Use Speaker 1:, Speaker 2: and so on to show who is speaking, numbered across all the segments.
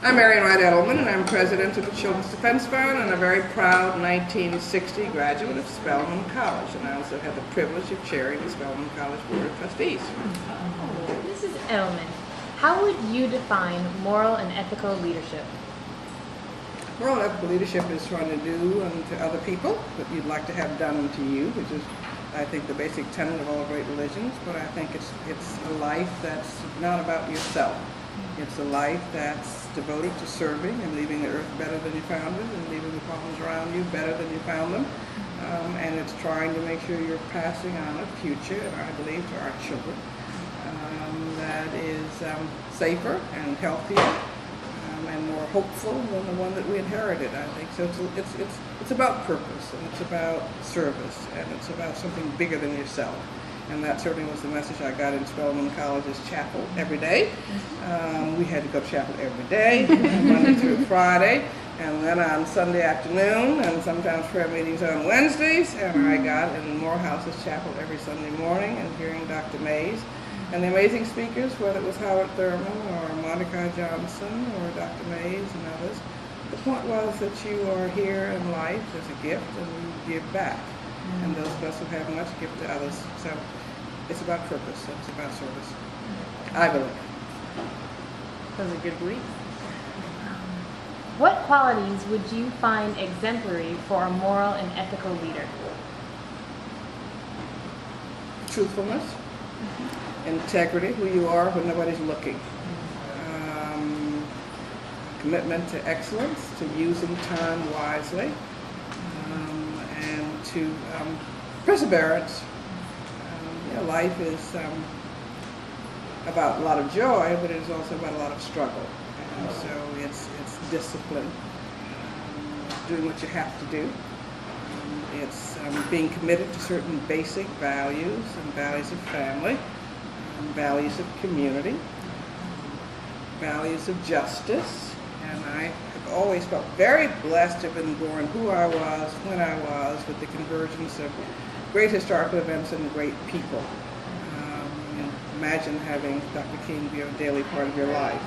Speaker 1: I'm Mariam Wright Edelman, and I'm president of the Children's Defense Fund and a very proud 1960 graduate of Spelman College. And I also have the privilege of chairing the Spelman College Board of Trustees.
Speaker 2: Mrs. Edelman, how would you define moral and ethical leadership?
Speaker 1: Moral and ethical leadership is trying to do unto other people what you'd like to have done unto you, which is, I think, the basic tenet of all great religions. But I think it's a life that's not about yourself. It's a life that's devoted to serving and leaving the earth better than you found it and leaving the problems around you better than you found them. And it's trying to make sure you're passing on a future, and I believe to our children, that is safer and healthier and more hopeful than the one that we inherited, I think. So it's about purpose, and it's about service, and it's about something bigger than yourself. And that certainly was the message I got in Spelman College's chapel every day. We had to go to chapel every day, Monday through Friday, and then on Sunday afternoon, and sometimes prayer meetings on Wednesdays. And I got in Morehouse's chapel every Sunday morning and hearing Dr. Mays and the amazing speakers, whether it was Howard Thurman or Mordecai Johnson or Dr. Mays and others. The point was that you are here in life as a gift, and you give back. And those of us who have much give to others. So it's about purpose, it's about service, I believe.
Speaker 2: Those are good beliefs. What qualities would you find exemplary for a moral and ethical leader?
Speaker 1: Truthfulness, integrity, who you are when nobody's looking. Commitment to excellence, to using time wisely, and to perseverance. Life is about a lot of joy, but it is also about a lot of struggle. And so it's discipline, doing what you have to do. It's being committed to certain basic values and values of family, values of community, values of justice. And I have always felt very blessed to have been born who I was, when I was, with the convergence of great historical events and great people. Imagine having Dr. King be a daily part of your life.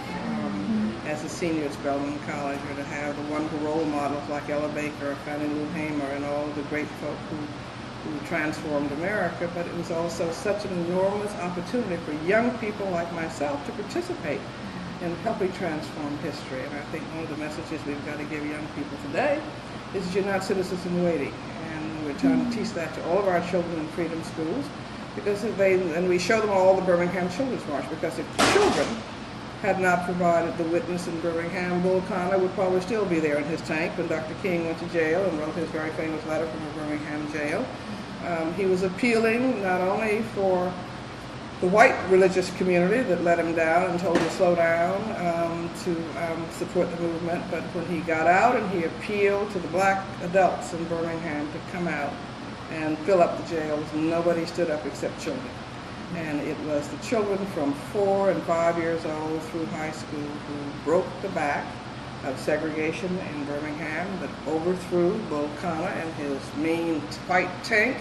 Speaker 1: As a senior at Spelman College, or to have the wonderful role models like Ella Baker or Fannie Lou Hamer and all of the great folk who transformed America. But it was also such an enormous opportunity for young people like myself to participate in helping transform history. And I think one of the messages we've got to give young people today is that you're not citizens in waiting. And we're trying to teach that to all of our children in freedom schools, because and we show them all the Birmingham Children's March, because if children had not provided the witness in Birmingham, Bull Connor would probably still be there in his tank when Dr. King went to jail and wrote his very famous letter from a Birmingham jail. He was appealing not only for the white religious community that let him down and told him to slow down to support the movement, but when he got out and he appealed to the black adults in Birmingham to come out and fill up the jails, nobody stood up except children. And it was the children from 4 and 5 years old through high school who broke the back of segregation in Birmingham, that overthrew Bull Connor and his mean white tank,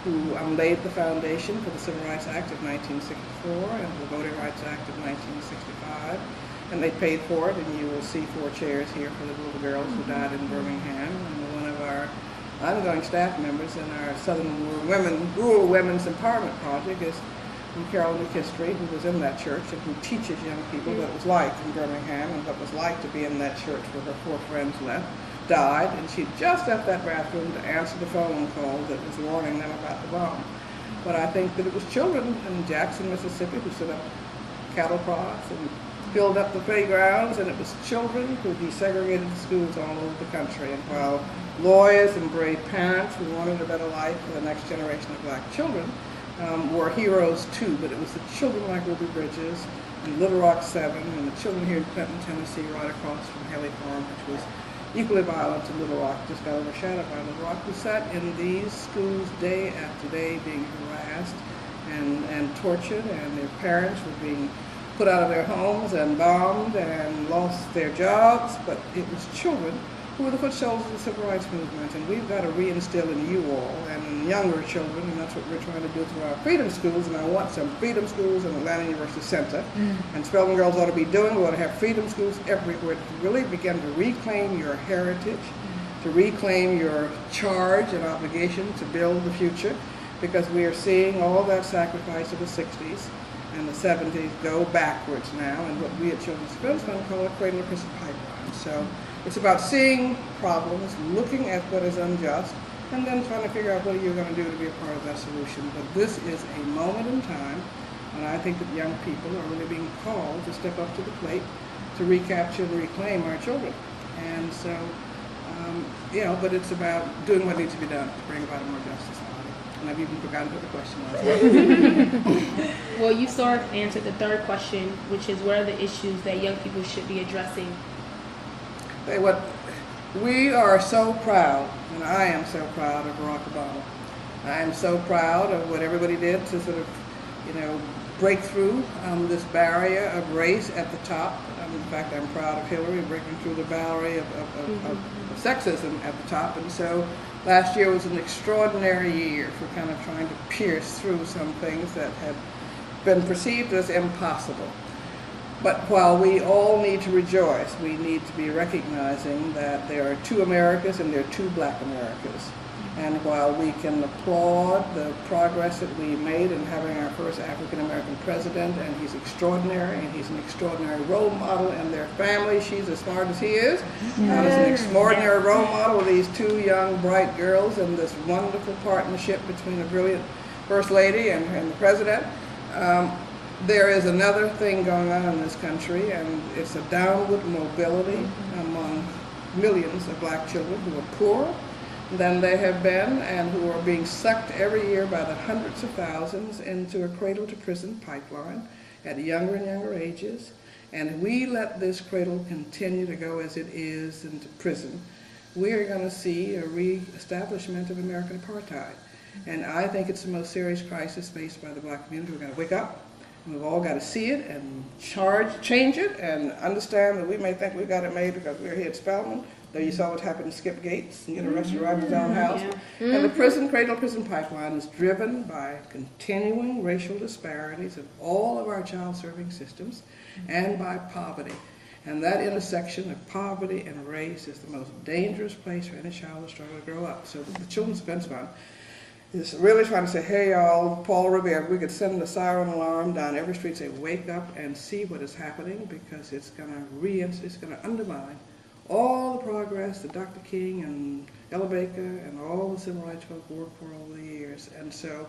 Speaker 1: who laid the foundation for the Civil Rights Act of 1964 and the Voting Rights Act of 1965. And they paid for it, and you will see 4 chairs here for the little girls who died in Birmingham. And one of our ongoing staff members in our Southern Rural Women's Empowerment Project is Carol McKistry, who was in that church and who teaches young people what it was like in Birmingham and what it was like to be in that church where her 4 friends died, and she just left that bathroom to answer the phone call that was warning them about the bomb. But I think that it was children in Jackson, Mississippi, who set up cattle prods and filled up the playgrounds, and it was children who desegregated the schools all over the country. And while lawyers and brave parents who wanted a better life for the next generation of black children were heroes too, but it was the children like Ruby Bridges and Little Rock 7 and the children here in Clinton, Tennessee, right across from Haley Farm, which was equally violent to Little Rock, just got overshadowed by Little Rock, who sat in these schools day after day being harassed and tortured, and their parents were being put out of their homes and bombed and lost their jobs. But it was children who were the foot soldiers of the civil rights movement. And we've got to reinstill in you all and in younger children, and that's what we're trying to do through our freedom schools. And I want some freedom schools in Atlanta University Center. And Spelman girls ought to be doing, we ought to have freedom schools everywhere to really begin to reclaim your heritage, to reclaim your charge and obligation to build the future, because we are seeing all that sacrifice of the 60s and the 70s go backwards now, and what we at Children's Defense Fund call a cradle to prison pipeline. So it's about seeing problems, looking at what is unjust, and then trying to figure out what are you going to do to be a part of that solution. But this is a moment in time, and I think that young people are really being called to step up to the plate to recapture and reclaim our children. And so, but it's about doing what needs to be done to bring about a more just society. And I've even forgotten what the question was.
Speaker 3: Well, you sort of answered the third question, which is what are the issues that young people should be addressing?
Speaker 1: We are so proud, and I am so proud of Barack Obama. I am so proud of what everybody did to sort of, break through this barrier of race at the top. In fact, I'm proud of Hillary breaking through the barrier of sexism at the top. And so last year was an extraordinary year for kind of trying to pierce through some things that had been perceived as impossible. But while we all need to rejoice, we need to be recognizing that there are two Americas and there are two black Americas. And while we can applaud the progress that we made in having our first African-American president, and he's extraordinary, and he's an extraordinary role model, and their family, she's as smart as he is, is an extraordinary role model of these two young, bright girls, and this wonderful partnership between a brilliant First Lady and the President. There is another thing going on in this country, and it's a downward mobility among millions of black children who are poorer than they have been and who are being sucked every year by the hundreds of thousands into a cradle to prison pipeline at younger and younger ages. And if we let this cradle continue to go as it is into prison, we are going to see a re-establishment of American apartheid. And I think it's the most serious crisis faced by the black community. We're going to wake up. We've all got to see it and change it, and understand that we may think we got it made because we're here at Spelman. There you saw what happened to Skip Gates and get arrested right in his own house. And the cradle prison pipeline is driven by continuing racial disparities in all of our child-serving systems and by poverty. And that intersection of poverty and race is the most dangerous place for any child to struggle to grow up. So the Children's Defense Fund is really trying to say, hey y'all, Paul Revere, if we could send the siren alarm down every street, say wake up and see what is happening, because it's going to undermine all the progress that Dr. King and Ella Baker and all the civil rights folk worked for over the years. And so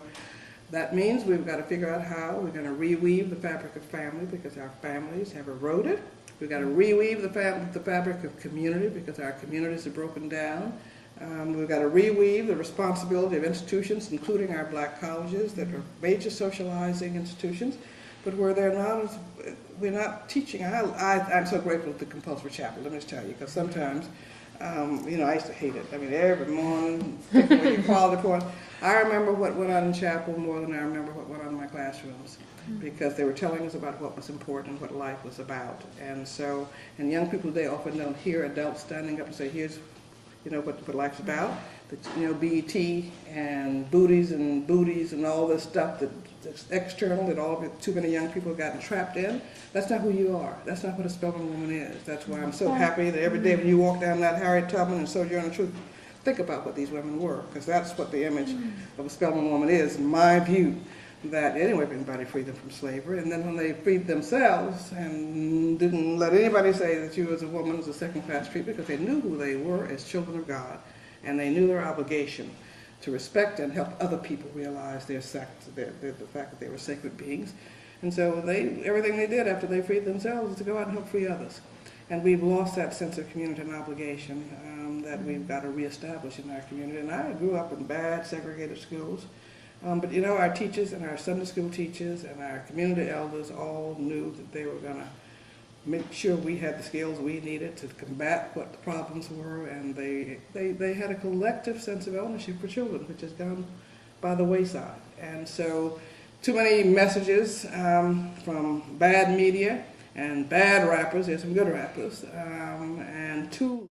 Speaker 1: that means we've got to figure out how we're going to reweave the fabric of family, because our families have eroded. We've got to reweave the fabric of community, because our communities are broken down. We've got to reweave the responsibility of institutions, including our black colleges that are major socializing institutions, but where we're not teaching. I'm so grateful to compulsory chapel, let me just tell you, because sometimes, I used to hate it. I mean, every morning, taking away your quality point. I remember what went on in chapel more than I remember what went on in my classrooms, because they were telling us about what was important, what life was about. And so, and young people today often don't hear adults standing up and say, here's what life's about. BET and booties and all this stuff that's external, that too many young people have gotten trapped in. That's not who you are. That's not what a Spelman woman is. That's why I'm so happy that every day when you walk down that Harriet Tubman and Sojourner Truth, think about what these women were, because that's what the image of a Spelman woman is, in my view. That anybody freed them from slavery, and then when they freed themselves and didn't let anybody say that you as a woman was a second-class treatment, because they knew who they were as children of God, and they knew their obligation to respect and help other people realize the fact that they were sacred beings. And so everything they did after they freed themselves was to go out and help free others. And we've lost that sense of community and obligation that we've got to reestablish in our community. And I grew up in bad, segregated schools. But our teachers and our Sunday school teachers and our community elders all knew that they were going to make sure we had the skills we needed to combat what the problems were, and they had a collective sense of ownership for children, which has gone by the wayside. And so too many messages from bad media and bad rappers, there's some good rappers, and too